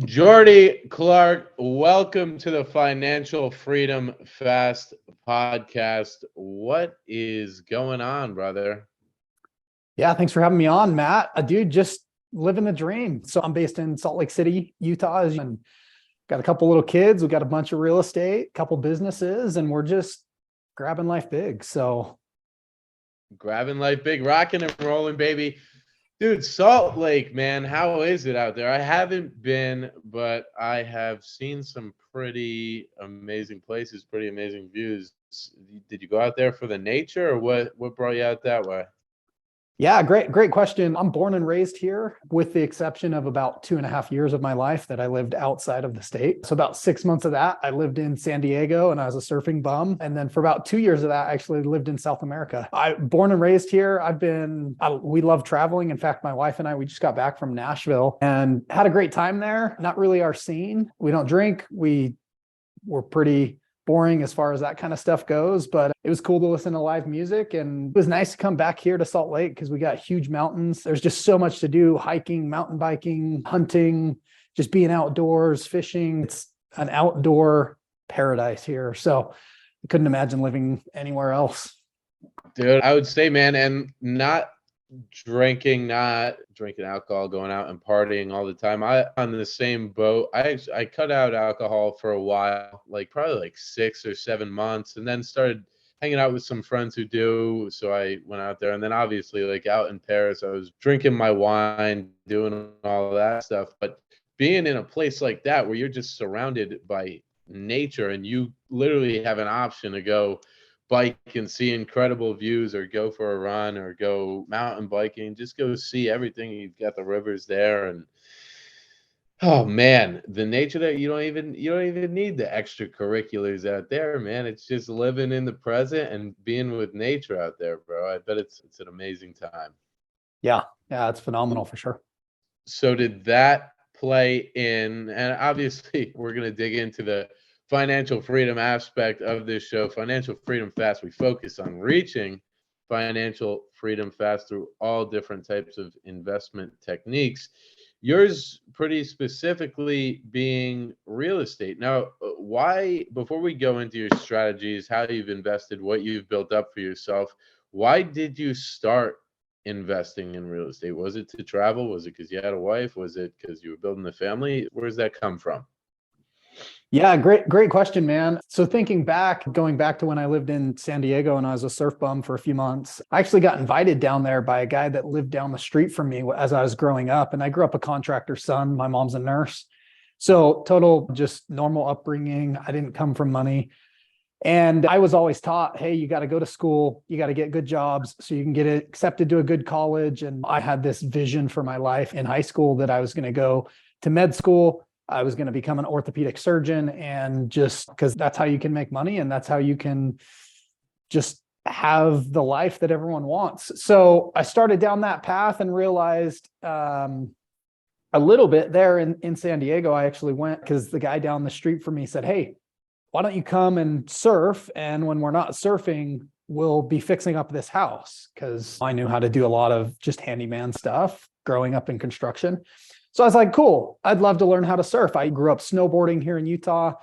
Jordy Clark, welcome to the Financial Freedom Fast podcast. What is going on, brother? Yeah, thanks for having me on, Matt. Dude, just living the dream. So I'm based in Salt Lake City, Utah, and got a couple little kids. We got a bunch of real estate, a couple businesses, and we're just grabbing life big. So Grabbing life big, rocking and rolling, baby. Dude, Salt Lake, man, how is it out there? I haven't been, but I have seen some pretty amazing places, pretty amazing views. Did you go out there for the nature, or what brought you out that way? yeah, great question. I'm born and raised here, with the exception of about 2.5 years of my life that I lived outside of the state. So about 6 months of that, I lived in San Diego and I was a surfing bum. And then for about 2 years of that, I actually lived in South America. I born and raised here. We love traveling. In fact, my wife and I, we just got back from Nashville and had a great time there. Not really our scene. We don't drink. We're pretty boring as far as that kind of stuff goes, but it was cool to listen to live music. And it was nice to come back here to Salt Lake because we got huge mountains. There's just so much to do: hiking, mountain biking, hunting, just being outdoors, fishing. It's an outdoor paradise here. So I couldn't imagine living anywhere else. Dude, I would say, man, and not drinking alcohol, going out and partying all the time. I on the same boat. I cut out alcohol for a while, like probably like 6 or 7 months, and then started hanging out with some friends who do. So I went out there, and then obviously like out in Paris, I was drinking my wine, doing all that stuff. But being in a place like that where you're just surrounded by nature and you literally have an option to go bike and see incredible views, or go for a run, or go mountain biking, just go see everything. You've got the rivers there, and oh man, the nature that you don't even need the extracurriculars out there, man. It's just living in the present and being with nature out there, bro. I bet it's an amazing time. Yeah, it's phenomenal for sure. So did that play in, and obviously we're going to dig into the financial freedom aspect of this show, Financial Freedom Fast. We focus on reaching financial freedom fast through all different types of investment techniques. Yours pretty specifically being real estate. Now, why, before we go into your strategies, how you've invested, what you've built up for yourself, why did you start investing in real estate? Was it to travel? Was it because you had a wife? Was it because you were building a family? Where does that come from? Yeah, great question, man. So going back to when I lived in San Diego and I was a surf bum for a few months, I actually got invited down there by a guy that lived down the street from me as I was growing up. And I grew up a contractor's son. My mom's a nurse. So total just normal upbringing. I didn't come from money. And I was always taught, hey, you got to go to school, you got to get good jobs so you can get accepted to a good college. And I had this vision for my life in high school that I was going to go to med school. I was going to become an orthopedic surgeon, and just because that's how you can make money and that's how you can just have the life that everyone wants. So I started down that path and realized a little bit there in San Diego. I actually went because the guy down the street from me said, hey, why don't you come and surf? And when we're not surfing, we'll be fixing up this house, because I knew how to do a lot of just handyman stuff growing up in construction. So I was like, cool, I'd love to learn how to surf. I grew up snowboarding here in Utah,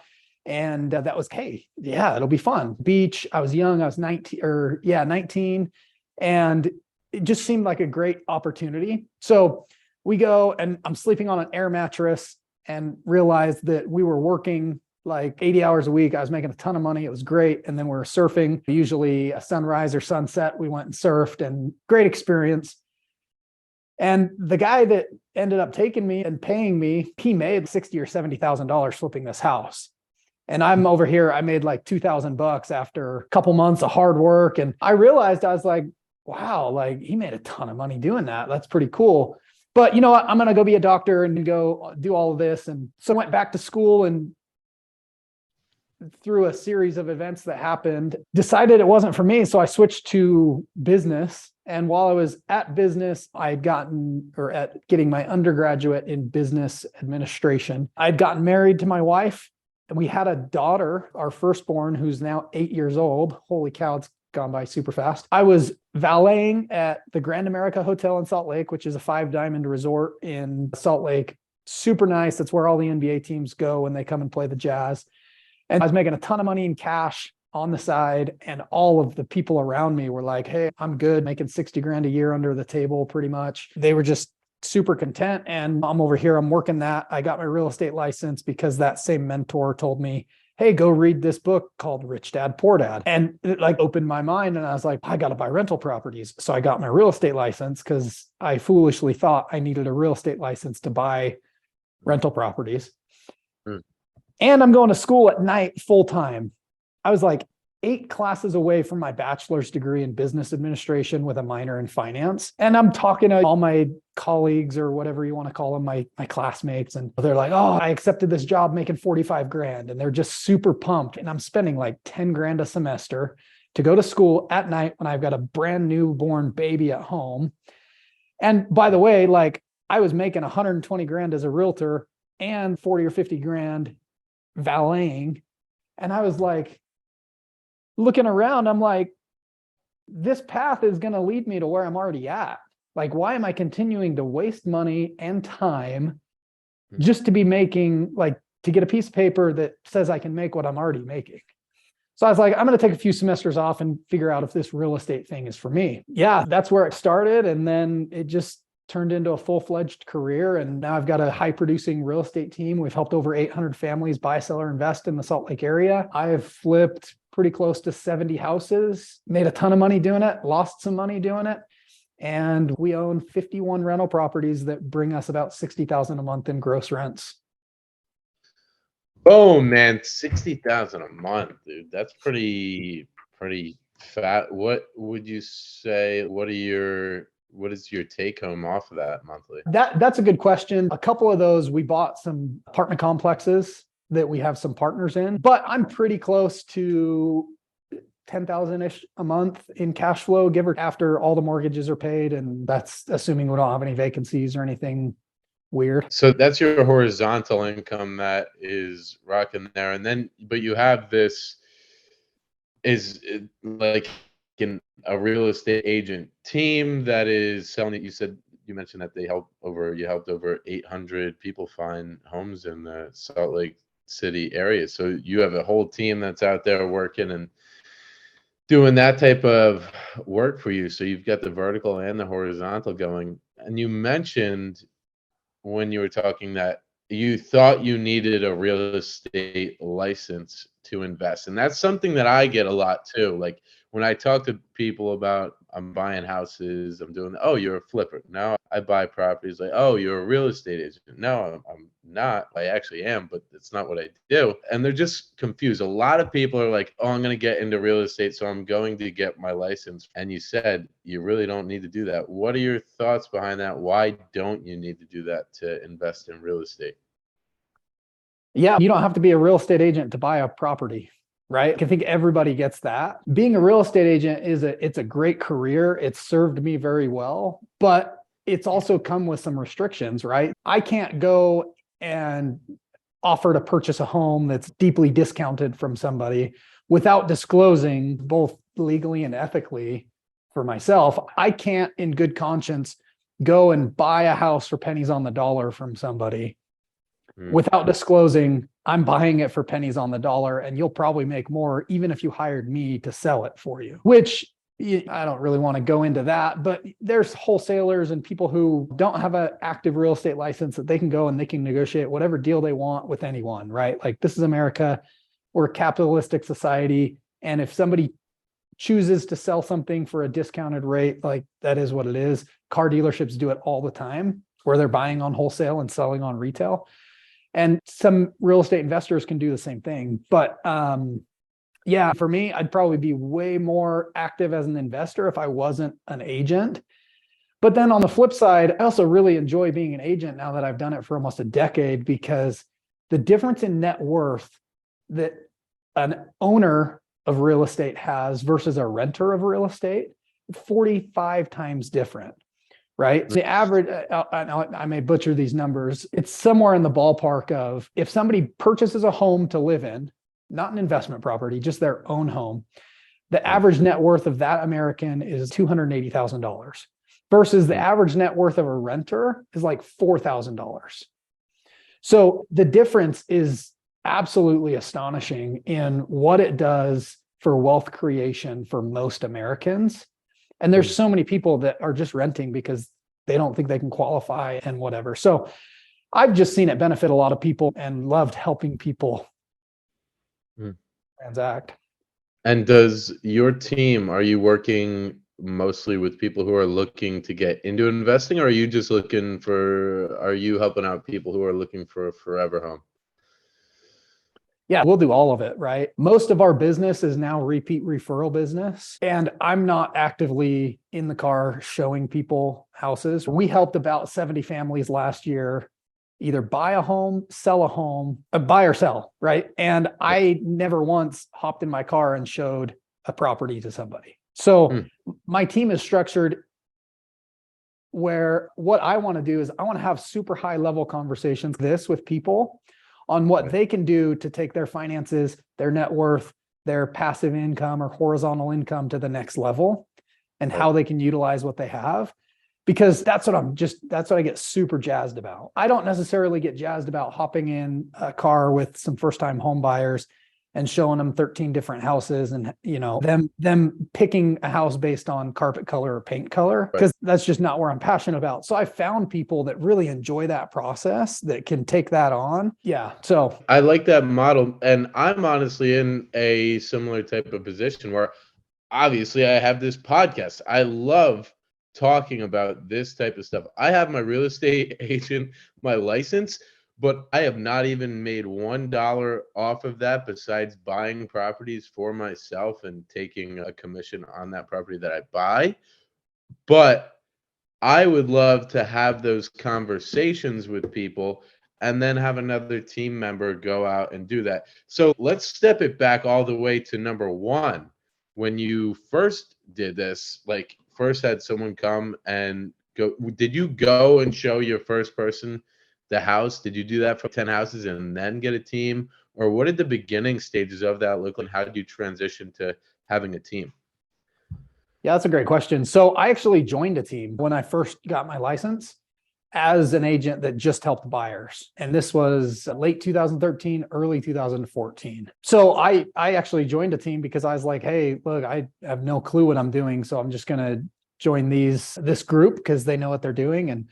and that was, hey, yeah, it'll be fun. Beach, I was young, I was 19, and it just seemed like a great opportunity. So we go, and I'm sleeping on an air mattress, and realized that we were working like 80 hours a week. I was making a ton of money. It was great. And then we were surfing, usually a sunrise or sunset. We went and surfed, and great experience. And the guy that ended up taking me and paying me, he made $60,000 or $70,000 flipping this house. And I'm over here, I made like $2,000 after a couple months of hard work. And I realized, I was like, wow, like he made a ton of money doing that. That's pretty cool. But you know what? I'm going to go be a doctor and go do all of this. And so I went back to school, and through a series of events that happened, decided it wasn't for me. So I switched to business. And while I was at business, getting my undergraduate in business administration, I'd gotten married to my wife, and we had a daughter, our firstborn, who's now 8 years old. Holy cow, it's gone by super fast. I was valeting at the Grand America Hotel in Salt Lake, which is a 5-diamond resort in Salt Lake, super nice. That's where all the NBA teams go when they come and play the Jazz. And I was making a ton of money in cash on the side. And all of the people around me were like, hey, I'm good, making 60 grand a year under the table, pretty much. They were just super content. And I'm over here, I'm working that. I got my real estate license because that same mentor told me, hey, go read this book called Rich Dad, Poor Dad. And it like opened my mind. And I was like, I got to buy rental properties. So I got my real estate license because I foolishly thought I needed a real estate license to buy rental properties. And I'm going to school at night full time. I was like 8 classes away from my bachelor's degree in business administration with a minor in finance. And I'm talking to all my colleagues, or whatever you want to call them, my classmates. And they're like, oh, I accepted this job making 45 grand. And they're just super pumped. And I'm spending like 10 grand a semester to go to school at night when I've got a brand new born baby at home. And by the way, like I was making 120 grand as a realtor and 40 or 50 grand valeting. And I was like, looking around, I'm like, this path is going to lead me to where I'm already at. Like, why am I continuing to waste money and time just to be making, like, to get a piece of paper that says I can make what I'm already making? So I was like, I'm going to take a few semesters off and figure out if this real estate thing is for me. Yeah, that's where it started. And then it just turned into a full-fledged career. And now I've got a high-producing real estate team. We've helped over 800 families buy, sell, or invest in the Salt Lake area. I've flipped pretty close to 70 houses, made a ton of money doing it, lost some money doing it. And we own 51 rental properties that bring us about $60,000 a month in gross rents. Oh man, 60,000 a month, dude. That's pretty fat. What would you say? What is your take home off of that monthly? That's a good question. A couple of those, we bought some apartment complexes that we have some partners in, but I'm pretty close to 10,000-ish a month in cash flow, give or after all the mortgages are paid. And that's assuming we don't have any vacancies or anything weird. So that's your horizontal income that is rocking there. And then, but you have this like in a real estate agent team that is selling it. You mentioned that you helped over 800 people find homes in the Salt Lake City area. So you have a whole team that's out there working and doing that type of work for you. So you've got the vertical and the horizontal going. And you mentioned when you were talking that you thought you needed a real estate license to invest. And that's something that I get a lot too. Like when I talk to people about I'm buying houses, I'm doing, oh, you're a flipper. No, I buy properties. Like, oh, you're a real estate agent. No, I'm not. I actually am, but it's not what I do. And they're just confused. A lot of people are like, oh, I'm going to get into real estate, so I'm going to get my license. And you said you really don't need to do that. What are your thoughts behind that? Why don't you need to do that to invest in real estate? Yeah, you don't have to be a real estate agent to buy a property, right? I think everybody gets that. Being a real estate agent it's a great career. It's served me very well, but it's also come with some restrictions, right? I can't go and offer to purchase a home that's deeply discounted from somebody without disclosing both legally and ethically for myself. I can't in good conscience go and buy a house for pennies on the dollar from somebody without disclosing I'm buying it for pennies on the dollar and you'll probably make more even if you hired me to sell it for you, which I don't really want to go into that, but there's wholesalers and people who don't have an active real estate license that they can go and they can negotiate whatever deal they want with anyone, right? Like this is America, we're a capitalistic society. And if somebody chooses to sell something for a discounted rate, like that is what it is. Car dealerships do it all the time where they're buying on wholesale and selling on retail. And some real estate investors can do the same thing. But yeah, for me, I'd probably be way more active as an investor if I wasn't an agent. But then on the flip side, I also really enjoy being an agent now that I've done it for almost a decade, because the difference in net worth that an owner of real estate has versus a renter of real estate, 45 times different. Right? The average, I may butcher these numbers, it's somewhere in the ballpark of if somebody purchases a home to live in, not an investment property, just their own home, the average net worth of that American is $280,000 versus the average net worth of a renter is like $4,000. So the difference is absolutely astonishing in what it does for wealth creation for most Americans. And there's so many people that are just renting because they don't think they can qualify and whatever. So I've just seen it benefit a lot of people and loved helping people transact. And does your team, are you working mostly with people who are looking to get into investing, or are you just are you helping out people who are looking for a forever home? Yeah, we'll do all of it, right? Most of our business is now repeat referral business. And I'm not actively in the car showing people houses. We helped about 70 families last year either buy a home, sell a home, buy or sell, right? And I never once hopped in my car and showed a property to somebody. So my team is structured where what I want to do is I want to have super high level conversations with people on what they can do to take their finances, their net worth, their passive income or horizontal income to the next level, and how they can utilize what they have. Because that's what I get super jazzed about. I don't necessarily get jazzed about hopping in a car with some first-time home buyers and showing them 13 different houses and, you know, them picking a house based on carpet color or paint color, because that's just not where I'm passionate about. So I found people that really enjoy that process that can take that on. Yeah. So I like that model. And I'm honestly in a similar type of position where obviously I have this podcast. I love talking about this type of stuff. I have my real estate agent, my license, but I have not even made $1 off of that besides buying properties for myself and taking a commission on that property that I buy. But I would love to have those conversations with people and then have another team member go out and do that. So let's step it back all the way to number one. When you first did this, like first had someone come and go, did you go and show your first person the house? Did you do that for 10 houses and then get a team? Or what did the beginning stages of that look like? How did you transition to having a team? yeah, that's a great question. So I actually joined a team when I first got my license as an agent that just helped buyers. And this was late 2013, early 2014. So I actually joined a team because I was like, hey, look, I have no clue what I'm doing. So I'm just going to join this group because they know what they're doing. And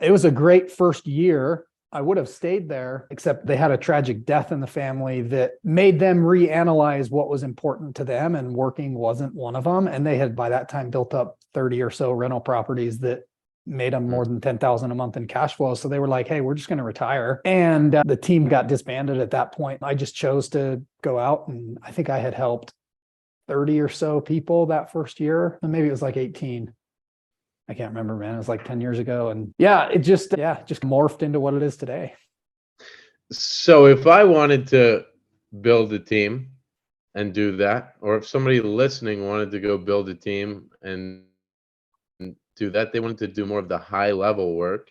it was a great first year. I would have stayed there, except they had a tragic death in the family that made them reanalyze what was important to them, and working wasn't one of them. And they had by that time built up 30 or so rental properties that made them more than 10,000 a month in cash flow. So they were like, hey, we're just going to retire. And the team got disbanded at that point. I just chose to go out, and I think I had helped 30 or so people that first year. And maybe it was like 18. I can't remember, man. It was like 10 years ago. And it just morphed into what it is today. So if I wanted to build a team and do that, or if somebody listening wanted to go build a team and do that, they wanted to do more of the high level work,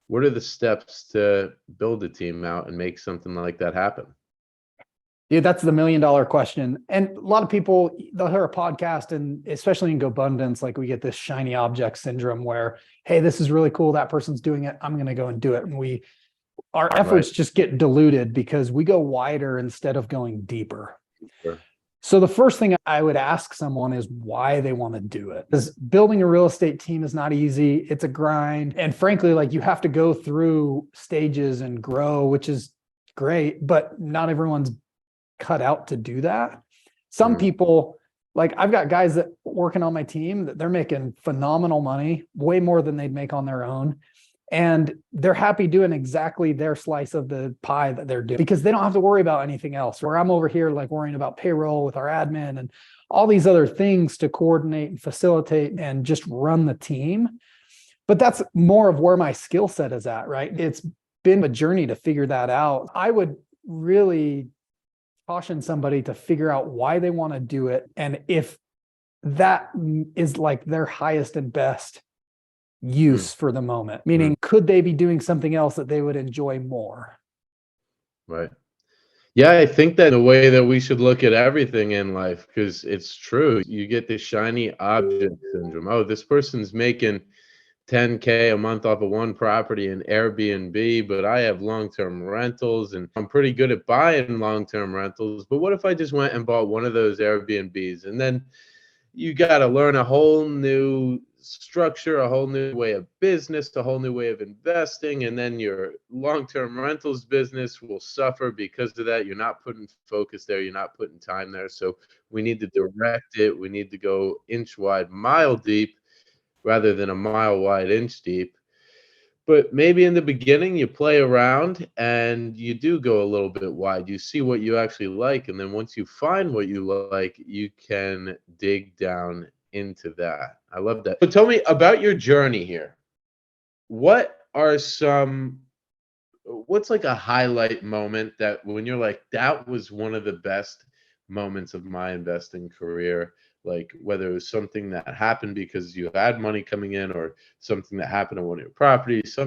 what are the steps to build a team out and make something like that happen? Dude, that's the $1 million question. And a lot of people, they'll hear a podcast, and especially in GoBundance, like we get this shiny object syndrome where, hey, this is really cool. That person's doing it. I'm going to go and do it. And our efforts just get diluted because we go wider instead of going deeper. Sure. So the first thing I would ask someone is why they want to do it. Because building a real estate team is not easy. It's a grind. And frankly, like you have to go through stages and grow, which is great, but not everyone's cut out to do that. Some people, like I've got guys that working on my team that they're making phenomenal money, way more than they'd make on their own. And they're happy doing exactly their slice of the pie that they're doing because they don't have to worry about anything else. Where I'm over here, like worrying about payroll with our admin and all these other things to coordinate and facilitate and just run the team. But that's more of where my skill set is at, right? It's been a journey to figure that out. I would really caution somebody to figure out why they want to do it. And if that is like their highest and best use for the moment, meaning could they be doing something else that they would enjoy more? Right. Yeah, I think that the way that we should look at everything in life, because it's true. You get this shiny object syndrome. Oh, this person's making 10K a month off of one property in Airbnb, but I have long-term rentals and I'm pretty good at buying long-term rentals. But what if I just went and bought one of those Airbnbs? And then you got to learn a whole new structure, a whole new way of business, a whole new way of investing. And then your long-term rentals business will suffer because of that. You're not putting focus there. You're not putting time there. So we need to direct it. We need to go inch wide, mile deep rather than a mile wide, inch deep. But maybe in the beginning you play around and you do go a little bit wide. You see what you actually like. And then once you find what you like, you can dig down into that. I love that. So tell me about your journey here. What are what's like a highlight moment that when you're like, that was one of the best moments of my investing career? Like whether it was something that happened because you had money coming in or something that happened on one of your properties,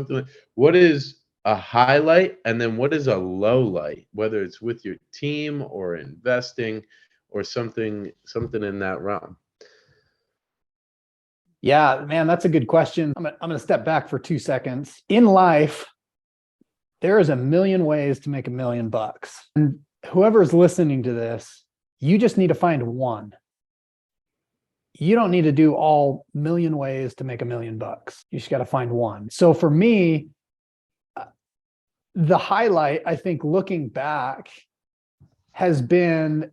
what is a highlight and then what is a low light, whether it's with your team or investing or something in that realm? Yeah, man, that's a good question. I'm going to step back for 2 seconds. In life, there is a million ways to make $1 million. And whoever's listening to this, you just need to find one. You don't need to do all million ways to make $1 million. You just got to find one. So for me, the highlight, I think, looking back, has been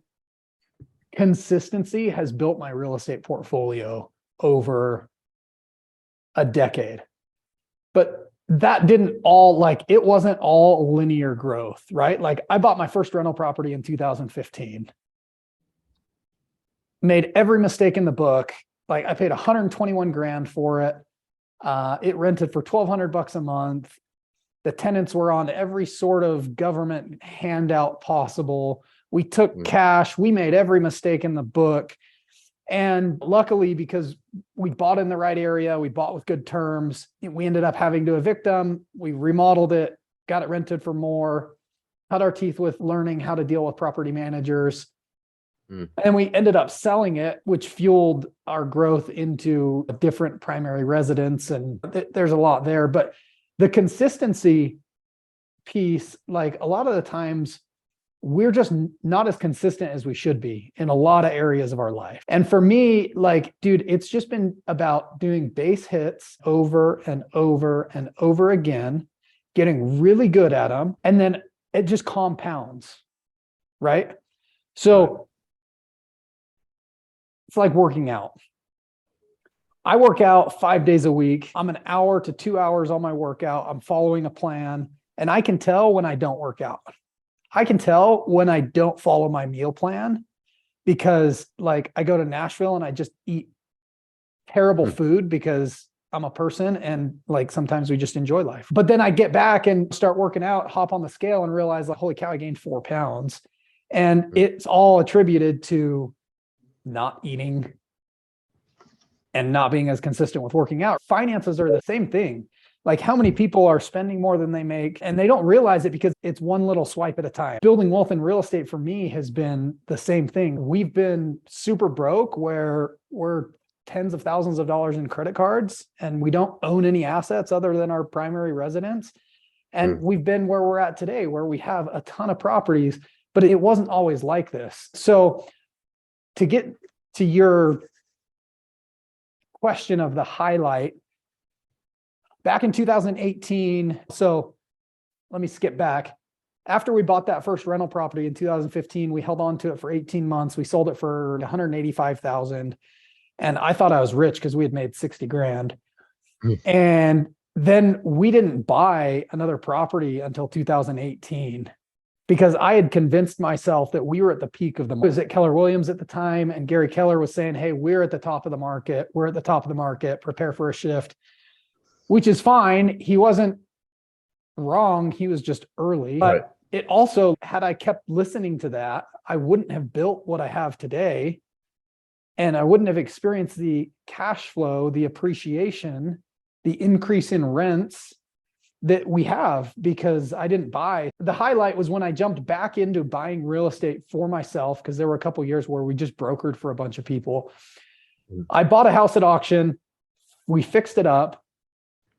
consistency has built my real estate portfolio over a decade. But that didn't all, like, it wasn't all linear growth, right? Like I bought my first rental property in 2015. Made every mistake in the book. Like I paid 121 grand for it. It rented for $1,200 a month. The tenants were on every sort of government handout possible. We took cash. We made every mistake in the book. And luckily, because we bought in the right area, we bought with good terms, we ended up having to evict them. We remodeled it, got it rented for more, cut our teeth with learning how to deal with property managers. And we ended up selling it, which fueled our growth into a different primary residence. And there's a lot there. But the consistency piece, like a lot of the times, we're just not as consistent as we should be in a lot of areas of our life. And for me, like, dude, it's just been about doing base hits over and over and over again, getting really good at them. And then it just compounds, right? So it's like working out. I work out 5 days a week. I'm an hour to 2 hours on my workout. I'm following a plan. And I can tell when I don't work out. I can tell when I don't follow my meal plan because like I go to Nashville and I just eat terrible food because I'm a person and like sometimes we just enjoy life. But then I get back and start working out, hop on the scale and realize like, holy cow, I gained 4 pounds. And it's all attributed to not eating and not being as consistent with working out. Finances are the same thing. Like how many people are spending more than they make and they don't realize it because it's one little swipe at a time. Building wealth in real estate for me has been the same thing. We've been super broke where we're tens of thousands of dollars in credit cards and we don't own any assets other than our primary residence. And we've been where we're at today, where we have a ton of properties, but it wasn't always like this. So to get to your question of the highlight, back in 2018, so let me skip back. After we bought that first rental property in 2015, we held on to it for 18 months. We sold it for $185,000. And I thought I was rich because we had made 60 grand. And then we didn't buy another property until 2018 because I had convinced myself that we were at the peak of the market. I was at Keller Williams at the time, and Gary Keller was saying, hey, we're at the top of the market. We're at the top of the market. Prepare for a shift, which is fine. He wasn't wrong. He was just early. But it also, had I kept listening to that, I wouldn't have built what I have today. And I wouldn't have experienced the cash flow, the appreciation, the increase in rents that we have because I didn't buy. The highlight was when I jumped back into buying real estate for myself, because there were a couple of years where we just brokered for a bunch of people. I bought a house at auction. We fixed it up.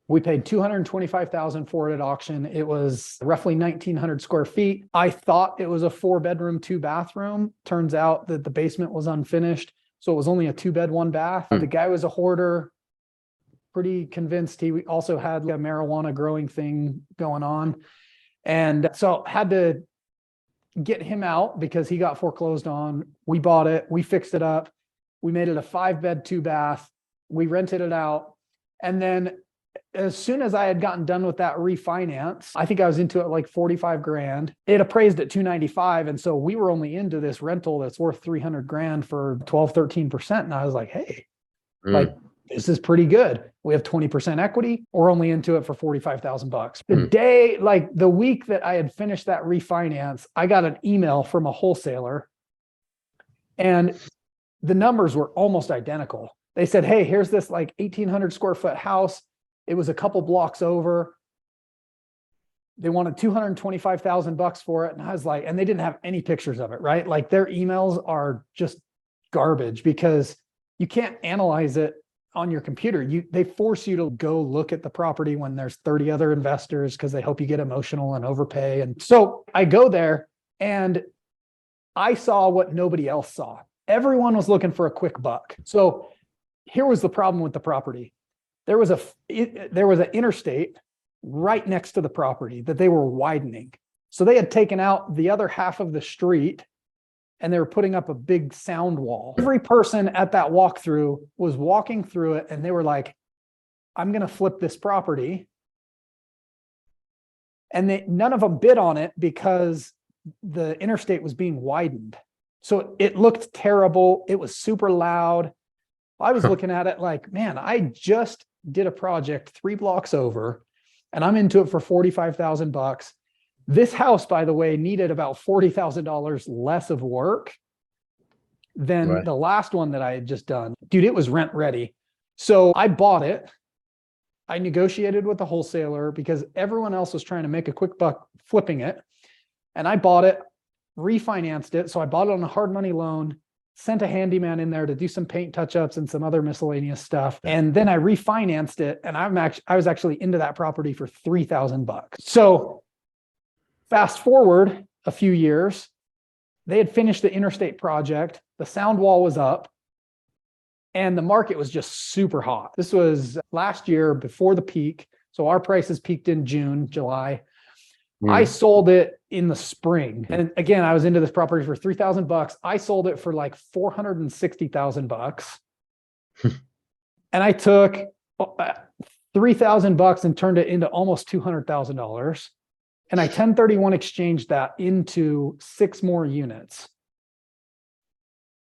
We paid $225,000 for it at auction. It was roughly 1,900 square feet. I thought it was a 4-bedroom, 2-bathroom. Turns out that the basement was unfinished. So it was only a 2-bed, 1-bath. The guy was a hoarder, pretty convinced he also had a marijuana growing thing going on. And so had to get him out because he got foreclosed on. We bought it. We fixed it up. We made it a 5-bed, 2-bath. We rented it out. And then as soon as I had gotten done with that refinance, I think I was into it like 45 grand. It appraised at 295. And so we were only into this rental that's worth 300 grand for 12, 13%. And I was like, hey, like, this is pretty good. We have 20% equity. We're only into it for $45,000. The day, like the week that I had finished that refinance, I got an email from a wholesaler and the numbers were almost identical. They said, hey, here's this like 1,800 square foot house. It was a couple blocks over. They wanted $225,000 for it. And I was like, and they didn't have any pictures of it, right? Like their emails are just garbage because you can't analyze it on your computer. They force you to go look at the property when there's 30 other investors because they hope you get emotional and overpay. And so I go there and I saw what nobody else saw. Everyone was looking for a quick buck. So here was the problem with the property. There was an interstate right next to the property that they were widening. So they had taken out the other half of the street and they were putting up a big sound wall. Every person at that walkthrough was walking through it and they were like, I'm going to flip this property. And none of them bid on it because the interstate was being widened. So it looked terrible. It was super loud. I was looking at it like, man, I just did a project 3 blocks over and I'm into it for $45,000. This house, by the way, needed about $40,000 less of work than the last one that I had just done. Dude, it was rent ready. So I bought it. I negotiated with the wholesaler because everyone else was trying to make a quick buck flipping it. And I bought it, refinanced it. So I bought it on a hard money loan, sent a handyman in there to do some paint touch-ups and some other miscellaneous stuff. And then I refinanced it. And I was actually into that property for $3,000. So fast forward a few years, they had finished the interstate project. The sound wall was up and the market was just super hot. This was last year before the peak. So our prices peaked in June, July. I sold it in the spring. And again, I was into this property for $3,000. I sold it for like $460,000. And I took $3,000 and turned it into almost $200,000. And I 1031 exchanged that into 6 more units.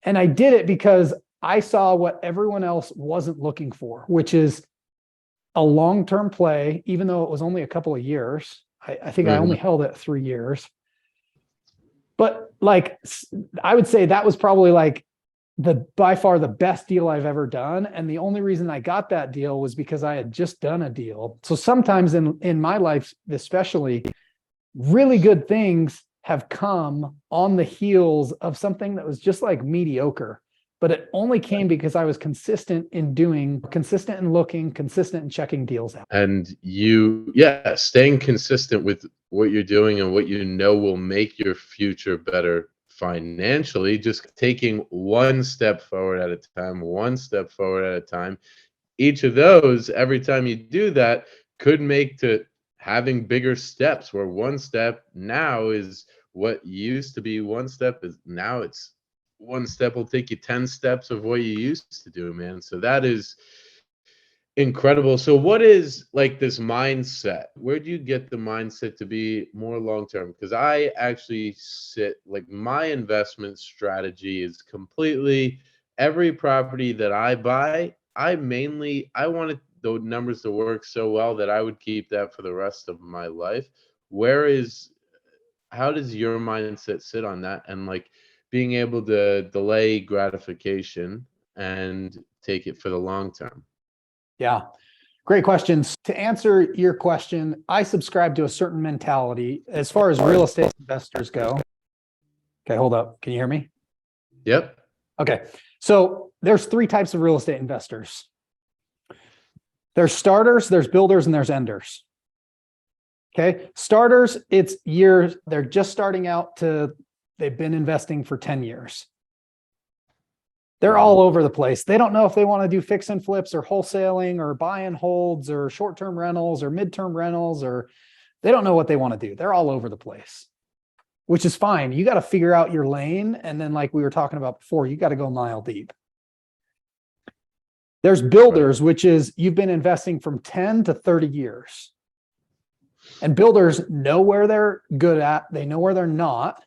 And I did it because I saw what everyone else wasn't looking for, which is a long-term play, even though it was only a couple of years. I think I only held it 3 years. But like, I would say that was probably like by far the best deal I've ever done. And the only reason I got that deal was because I had just done a deal. So sometimes in my life, especially, really good things have come on the heels of something that was just like mediocre. But it only came because I was consistent in doing, consistent in looking, consistent in checking deals out. And staying consistent with what you're doing and what you know will make your future better financially, just taking one step forward at a time, one step forward at a time. Each of those, every time you do that, could make to having bigger steps where one step now is what used to be one step is now it's one step will take you 10 steps of what you used to do, man. So that is incredible. So what is like this mindset? Where do you get the mindset to be more long-term? Because I actually like my investment strategy is completely every property that I buy, I wanted the numbers to work so well that I would keep that for the rest of my life. How does your mindset sit on that? And like being able to delay gratification and take it for the long term. Yeah, great questions. To answer your question, I subscribe to a certain mentality as far as real estate investors go. Okay, hold up. Can you hear me? Yep. Okay, so there's 3 types of real estate investors. There's starters, there's builders, and there's enders. Okay. Starters, it's years. They're just starting out they've been investing for 10 years. They're all over the place. They don't know if they want to do fix and flips or wholesaling or buy and holds or short-term rentals or midterm rentals, or they don't know what they want to do. They're all over the place, which is fine. You got to figure out your lane. And then, like we were talking about before, you got to go mile deep. There's builders, which is you've been investing from 10 to 30 years. And builders know where they're good at. They know where they're not.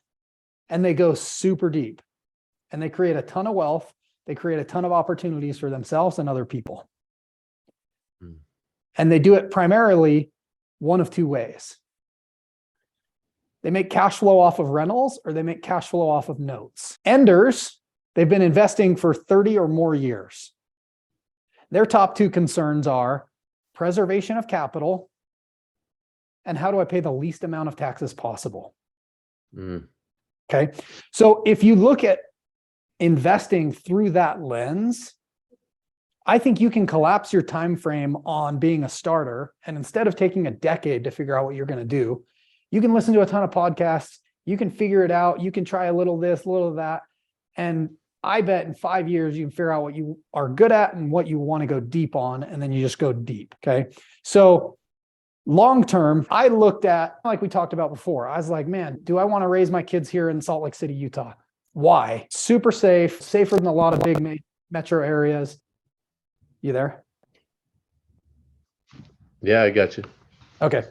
And they go super deep. And they create a ton of wealth. They create a ton of opportunities for themselves and other people. And they do it primarily one of two ways. They make cash flow off of rentals, or they make cash flow off of notes. Enders, they've been investing for 30 or more years. Their top two concerns are preservation of capital and how do I pay the least amount of taxes possible? Okay. So if you look at investing through that lens, I think you can collapse your time frame on being a starter. And instead of taking a decade to figure out what you're going to do, you can listen to a ton of podcasts. You can figure it out. You can try a little this, a little of that. And I bet in 5 years, you can figure out what you are good at and what you want to go deep on. And then you just go deep. Okay. So long term, I looked at, like we talked about before, I was like, man, do I want to raise my kids here in Salt Lake City, Utah? Why? Super safe, safer than a lot of big metro areas. You there? Yeah, I got you. Okay.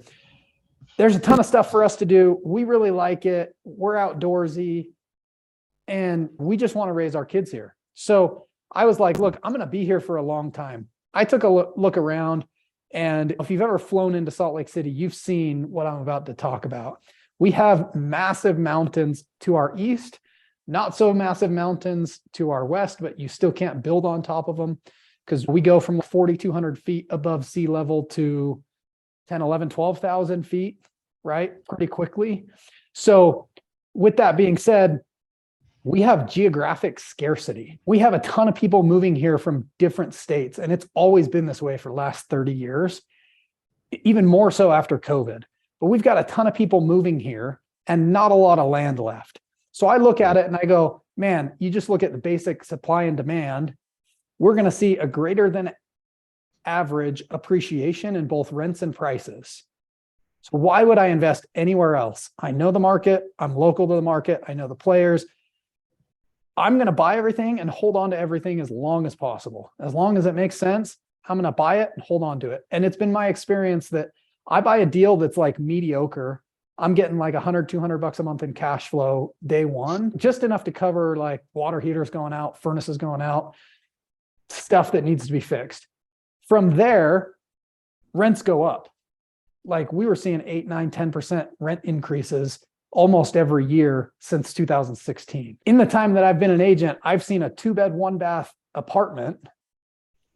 There's a ton of stuff for us to do. We really like it. We're outdoorsy and we just want to raise our kids here. So I was like, look, I'm going to be here for a long time. I took a look around, and if you've ever flown into Salt Lake City, you've seen what I'm about to talk about. We have massive mountains to our east, not so massive mountains to our west, but you still can't build on top of them because we go from 4,200 feet above sea level to 10, 11, 12,000 feet, right? Pretty quickly. So with that being said, we have geographic scarcity. We have a ton of people moving here from different states, and it's always been this way for the last 30 years, even more so after COVID. But we've got a ton of people moving here and not a lot of land left. So I look at it and I go, man, you just look at the basic supply and demand. We're going to see a greater than average appreciation in both rents and prices. So why would I invest anywhere else? I know the market. I'm local to the market. I know the players. I'm going to buy everything and hold on to everything as long as possible. As long as it makes sense, I'm going to buy it and hold on to it. And it's been my experience that I buy a deal that's like mediocre. I'm getting like $100, $200 a month in cash flow day one, just enough to cover like water heaters going out, furnaces going out, stuff that needs to be fixed. From there, rents go up. Like we were seeing 8, 9, 10% rent increases almost every year since 2016. In the time that I've been an agent, I've seen a 2-bed, 1-bath apartment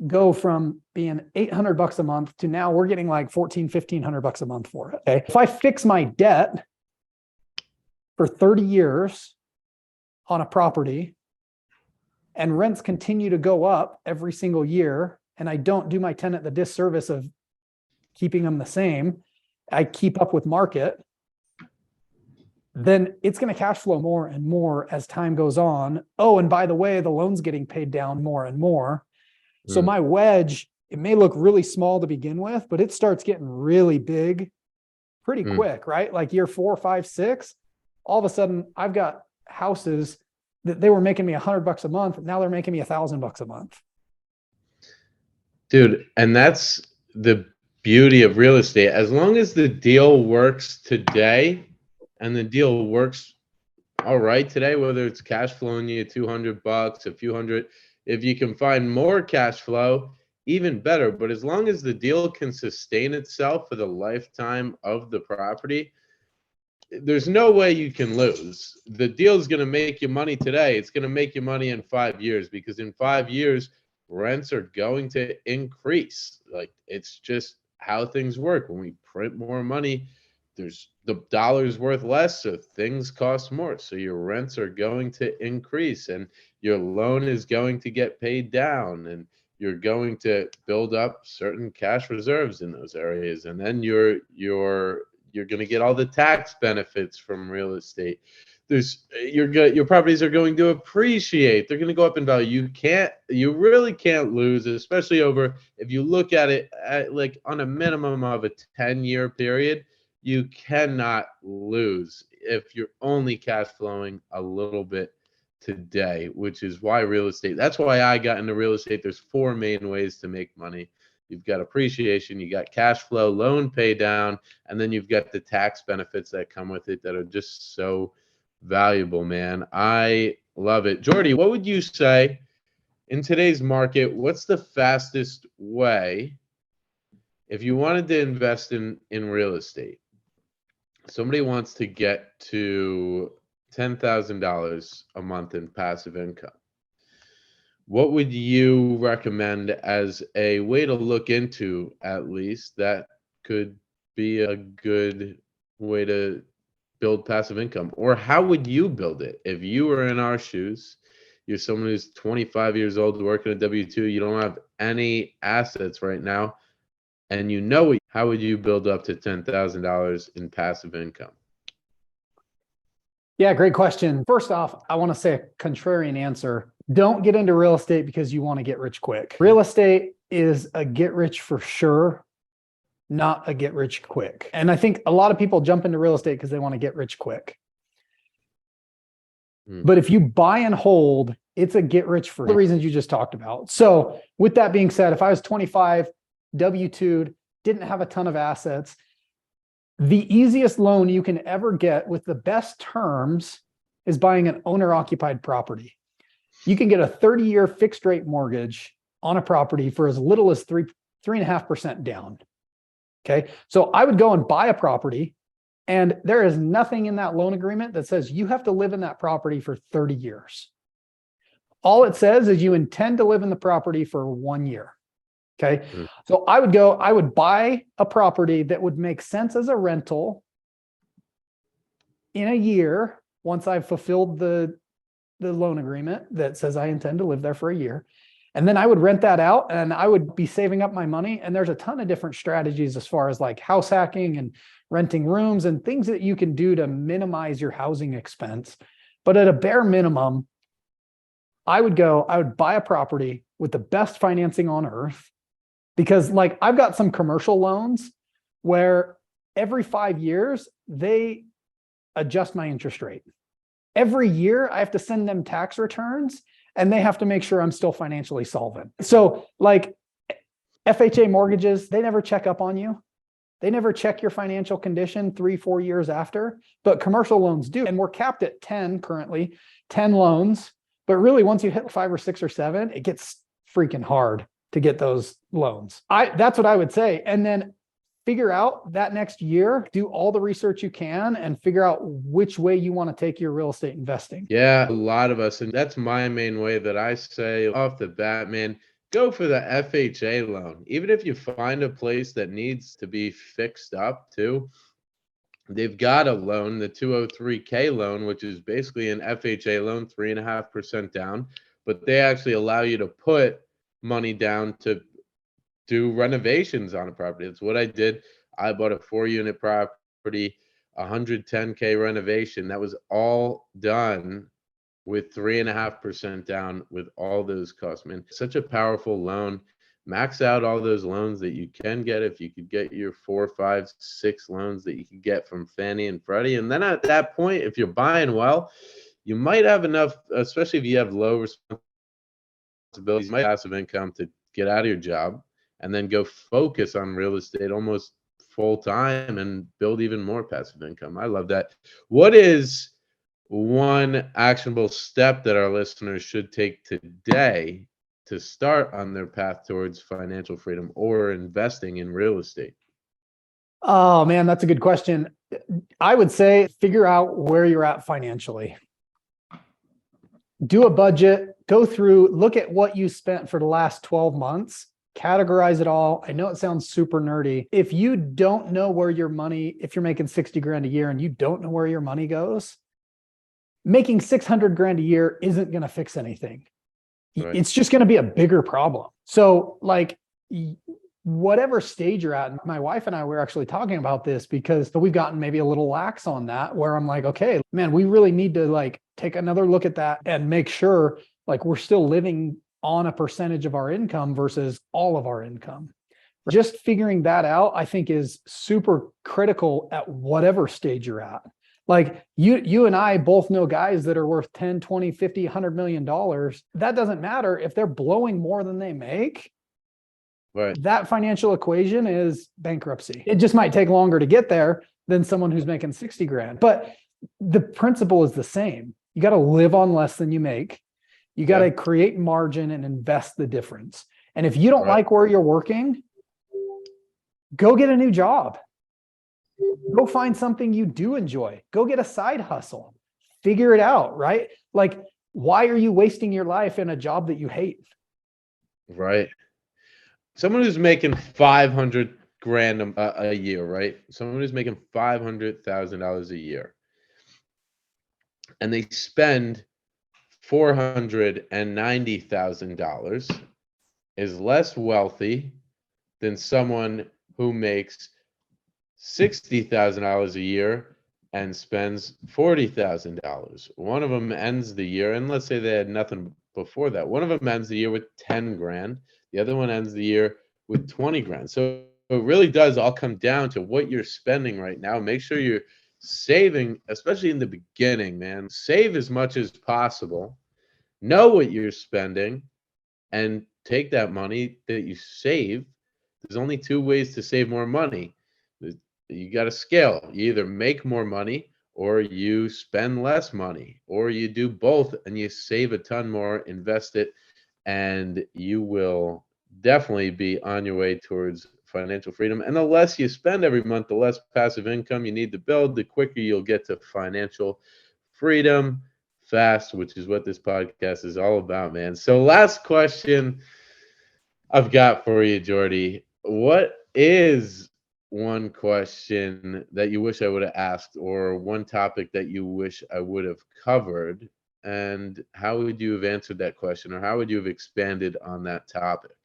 go from being $800 a month to now we're getting like $1,400, $1,500 a month for it. Okay. If I fix my debt for 30 years on a property and rents continue to go up every single year, and I don't do my tenant the disservice of keeping them the same, I keep up with market, then it's going to cash flow more and more as time goes on. Oh, and by the way, the loan's getting paid down more and more. So my wedge, it may look really small to begin with, but it starts getting really big pretty quick, right? Like year 4, 5, 6, all of a sudden I've got houses that they were making me $100 a month. Now they're making me $1,000 a month. Dude, and that's the beauty of real estate. As long as the deal works today and the deal works all right today, whether it's cash flowing you $200, a few hundred, if you can find more cash flow, even better. But as long as the deal can sustain itself for the lifetime of the property, there's no way you can lose. The deal is going to make you money today. It's going to make you money in 5 years, because in 5 years, rents are going to increase. Like, it's just how things work. When we print more money, there's the dollar's worth less, so things cost more. So your rents are going to increase and your loan is going to get paid down and you're going to build up certain cash reserves in those areas, and then you're going to get all the tax benefits from real estate. Your properties are going to appreciate. They're going to go up in value. You really can't lose, especially over, if you look at it at like on a minimum of a 10-year period, you cannot lose if you're only cash flowing a little bit today, which is why that's why I got into real estate. There's 4 main ways to make money. You've got appreciation, you got cash flow, loan pay down, and then you've got the tax benefits that come with it that are just so valuable, man. I love it. Jordy, what would you say in today's market? What's the fastest way if you wanted to invest in real estate? Somebody wants to get to $10,000 a month in passive income. What would you recommend as a way to look into, at least, that could be a good way to build passive income? Or how would you build it? If you were in our shoes, you're someone who's 25 years old working a W-2, you don't have any assets right now, and how would you build up to $10,000 in passive income? Yeah, great question. First off, I want to say a contrarian answer. Don't get into real estate because you want to get rich quick. Real estate is a get rich for sure, not a get rich quick. And I think a lot of people jump into real estate because they want to get rich quick. But if you buy and hold, it's a get rich for the reasons you just talked about. So with that being said, if I was 25, W-2'd, didn't have a ton of assets, the easiest loan you can ever get with the best terms is buying an owner-occupied property. You can get a 30-year fixed rate mortgage on a property for as little as 3.5% down. Okay, so I would go and buy a property, and there is nothing in that loan agreement that says you have to live in that property for 30 years. All it says is you intend to live in the property for 1 year. Okay. So I would buy a property that would make sense as a rental in a year once I've fulfilled the loan agreement that says I intend to live there for a year. And then I would rent that out and I would be saving up my money. And there's a ton of different strategies as far as like house hacking and renting rooms and things that you can do to minimize your housing expense. But at a bare minimum, I would buy a property with the best financing on earth. Because like I've got some commercial loans where every 5 years, they adjust my interest rate. Every year I have to send them tax returns and they have to make sure I'm still financially solvent. So like FHA mortgages, they never check up on you. They never check your financial condition 3-4 years after, but commercial loans do. And we're capped at 10 currently, 10 loans. But really once you hit 5 or 6 or 7, it gets freaking hard to get those loans. That's what I would say. And then figure out that next year, do all the research you can and figure out which way you want to take your real estate investing. Yeah, a lot of us. And that's my main way that I say off the bat, man, go for the FHA loan. Even if you find a place that needs to be fixed up too, they've got a loan, the 203K loan, which is basically an FHA loan, 3.5% down, but they actually allow you to put money down to do renovations on a property. That's what I did. I bought a 4-unit property, 110K renovation. That was all done with 3.5% down with all those costs, man. Such a powerful loan. Max out all those loans that you can get. If you could get your 4, 5, 6 loans that you could get from Fannie and Freddie. And then at that point, if you're buying well, you might have enough, especially if you have low responsibilities, you might have passive income to get out of your job and then go focus on real estate almost full time and build even more passive income. I love that. What is one actionable step that our listeners should take today to start on their path towards financial freedom or investing in real estate? Oh man, that's a good question. I would say figure out where you're at financially. Do a budget, go through, look at what you spent for the last 12 months, categorize it all. I know it sounds super nerdy. If you don't know where your money, if you're making 60 grand a year and you don't know where your money goes, making 600 grand a year isn't going to fix anything. Right. it's just going to be a bigger problem. So like whatever stage you're at, and my wife and I were actually talking about this because we've gotten maybe a little lax on that, where I'm like, okay, man, we really need to like take another look at that and make sure like we're still living on a percentage of our income versus all of our income. Just figuring that out, I think, is super critical at whatever stage you're at. Like you and I both know guys that are worth 10, 20, 50, $100 million. That doesn't matter if they're blowing more than they make. Right. That financial equation is bankruptcy. It just might take longer to get there than someone who's making 60 grand. But the principle is the same. You got to live on less than you make. You got to create margin and invest the difference. And if you don't like where you're working, go get a new job. Go find something you do enjoy. Go get a side hustle. Figure it out, right? Like, why are you wasting your life in a job that you hate? Right. Someone who's making 500 grand a year, right? Someone who's making $500,000 a year, and they spend $490,000, is less wealthy than someone who makes $60,000 a year and spends $40,000. One of them ends the year, and let's say they had nothing before that. One of them ends the year with 10 grand. The other one ends the year with 20 grand. So it really does all come down to what you're spending right now. Make sure you're saving, especially in the beginning, man. Save as much as possible. Know what you're spending and take that money that you save. There's only two ways to save more money. You got to scale. You either make more money or you spend less money, or you do both and you save a ton more, invest it, and you will definitely be on your way towards financial freedom. And the less you spend every month, the less passive income you need to build, the quicker you'll get to financial freedom fast, which is what this podcast is all about, man. So last question I've got for you, Jordy. What is one question that you wish I would have asked, or one topic that you wish I would have covered? And how would you have answered that question, or how would you have expanded on that topic?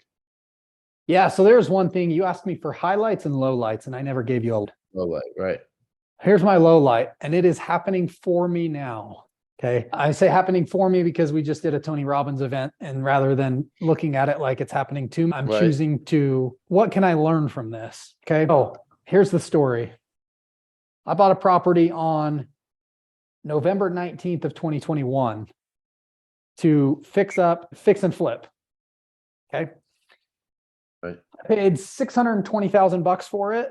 Yeah. So there's one thing you asked me for: highlights and lowlights, and I never gave you a. Low light, right? Here's my low light, and it is happening for me now. Okay. I say happening for me because we just did a Tony Robbins event, and rather than looking at it like it's happening to me, I'm choosing to, what can I learn from this? Okay. Oh, here's the story. I bought a property on November 19th of 2021 to fix and flip. Okay. Right. I paid $620,000 for it.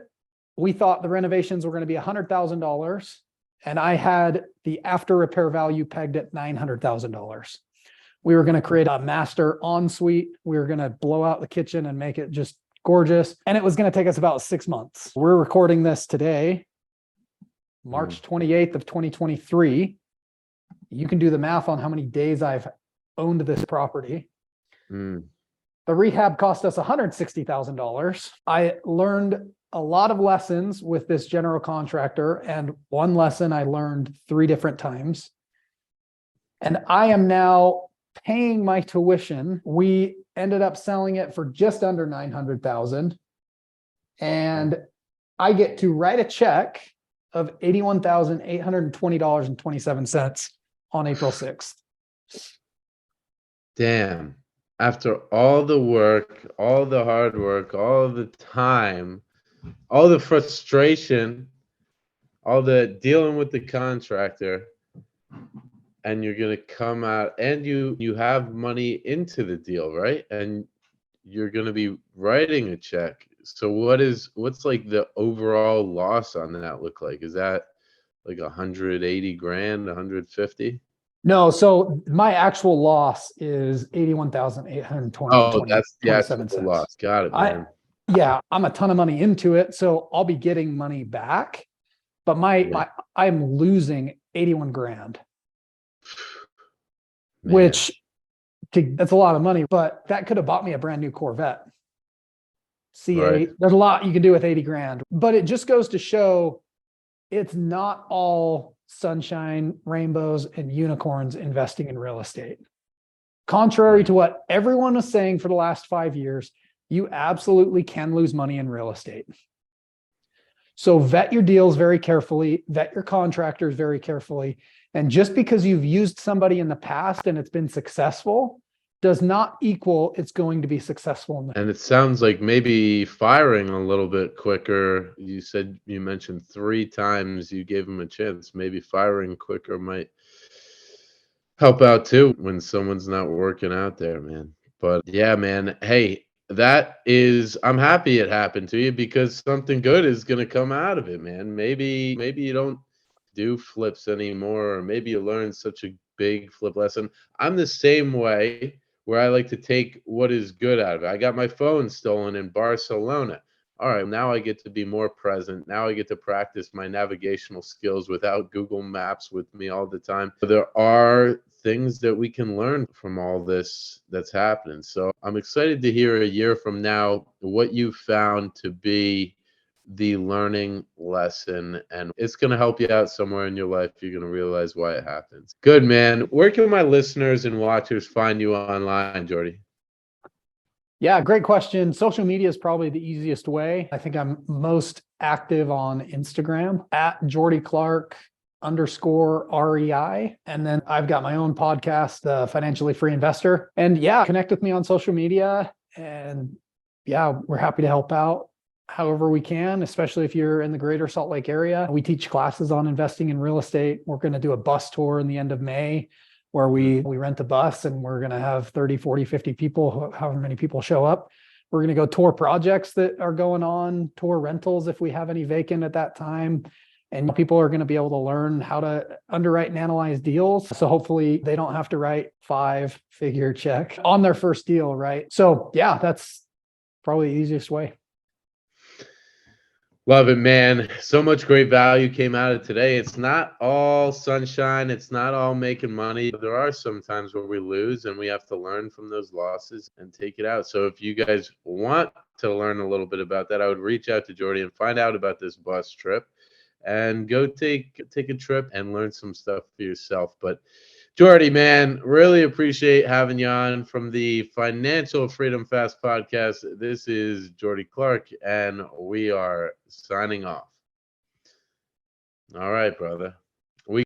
We thought the renovations were going to be $100,000. And I had the after repair value pegged at $900,000. We were going to create a master ensuite. We were going to blow out the kitchen and make it just gorgeous. And it was going to take us about 6 months. We're recording this today, March 28th of 2023. You can do the math on how many days I've owned this property. The rehab cost us $160,000. I learned a lot of lessons with this general contractor, and one lesson I learned 3 different times. And I am now paying my tuition. We ended up selling it for just under $900,000. And I get to write a check of $81,820.27 on April 6th. Damn. After all the work, all the hard work, all the time, all the frustration, all the dealing with the contractor, and you're going to come out and you have money into the deal, right? And you're going to be writing a check. So what's like the overall loss on that look like? Is that like 180 grand, 150? No, so my actual loss is $81,820. Oh, that's the actual loss. Got it, man. I'm a ton of money into it, so I'll be getting money back, but I'm losing 81 grand, man. Which that's a lot of money, but that could have bought me a brand new Corvette C8. Right. There's a lot you can do with 80 grand, but it just goes to show it's not all sunshine, rainbows, and unicorns investing in real estate. Contrary to what everyone was saying for the last 5 years, you absolutely can lose money in real estate. So vet your deals very carefully, vet your contractors very carefully. And just because you've used somebody in the past and it's been successful does not equal it's going to be successful in the And it sounds like maybe firing a little bit quicker. You said you mentioned 3 times you gave him a chance. Maybe firing quicker might help out too when someone's not working out there, man. But yeah, man. Hey, I'm happy it happened to you because something good is gonna come out of it, man. Maybe you don't do flips anymore, or maybe you learned such a big flip lesson. I'm the same way where I like to take what is good out of it. I got my phone stolen in Barcelona. All right, now I get to be more present. Now I get to practice my navigational skills without Google Maps with me all the time. There are things that we can learn from all this that's happening. So I'm excited to hear a year from now what you found to be the learning lesson, and it's going to help you out somewhere in your life. You're going to realize why it happens. Good, man. Where can my listeners and watchers find you online, Jordy? Yeah, great question. Social media is probably the easiest way. I think I'm most active on Instagram at Jordy Clark _REI. And then I've got my own podcast, The Financially Free Investor. And yeah, connect with me on social media. And yeah, we're happy to help out however we can, especially if you're in the greater Salt Lake area. We teach classes on investing in real estate. We're going to do a bus tour in the end of May where we rent a bus and we're going to have 30, 40, 50 people, however many people show up. We're going to go tour projects that are going on, tour rentals if we have any vacant at that time. And people are going to be able to learn how to underwrite and analyze deals. So hopefully they don't have to write 5-figure check on their first deal, right? So yeah, that's probably the easiest way. Love it, man. So much great value came out of today. It's not all sunshine. It's not all making money. There are some times where we lose and we have to learn from those losses and take it out. So if you guys want to learn a little bit about that, I would reach out to Jordy and find out about this bus trip and go take a trip and learn some stuff for yourself. But Jordy, man, really appreciate having you on from the Financial Freedom Fast podcast. This is Jordy Clark, and we are signing off. All right, brother.